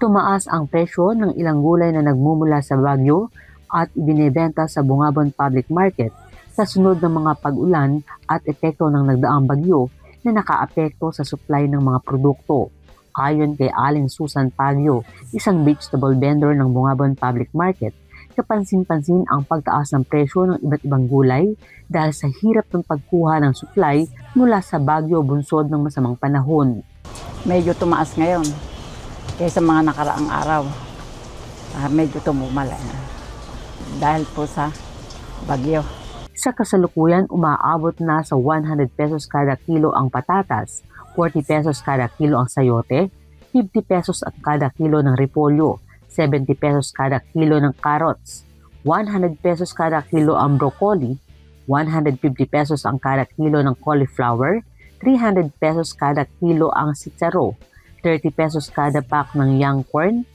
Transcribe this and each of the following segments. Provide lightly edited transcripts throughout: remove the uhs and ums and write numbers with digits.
Tumaas ang presyo ng ilang gulay na nagmumula sa Baguio at ibinebenta sa Bungabon Public Market sa sunod ng mga pag-ulan at epekto ng nagdaang bagyo na nakaapekto sa supply ng mga produkto. Ayon kay Aling Susan Pagyo, isang vegetable vendor ng Bungabon Public Market, kapansin-pansin ang pagtaas ng presyo ng iba't ibang gulay dahil sa hirap ng pagkuha ng supply mula sa Baguio bunsod ng masamang panahon. Medyo tumaas ngayon kaysa mga nakaraang araw. Medyo tumumala na dahil po sa bagyo. Sa kasalukuyan, umaabot na sa 100 pesos kada kilo ang patatas, 40 pesos kada kilo ang sayote, 50 pesos ang kada kilo ng repolyo, 70 pesos kada kilo ng carrots, 100 pesos kada kilo ang broccoli, 150 pesos ang kada kilo ng cauliflower, 300 pesos kada kilo ang sitsaro, 30 pesos kada pack ng young corn,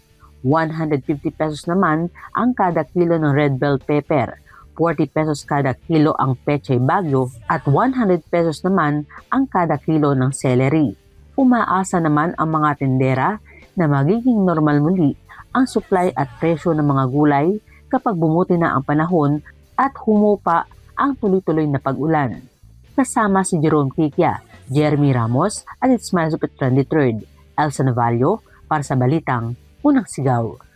150 pesos naman ang kada kilo ng red bell pepper, 40 pesos kada kilo ang pechay Baguio at 100 pesos naman ang kada kilo ng celery. Umaasa naman ang mga tindera na magiging normal muli ang supply at presyo ng mga gulay kapag bumuti na ang panahon at humupa ang tuloy-tuloy na pag-ulan. Kasama si Jerome Tikia, Jeremy Ramos at It's Smiles of 23rd. Elsa Navallo para sa Balitang Unang Sigaw.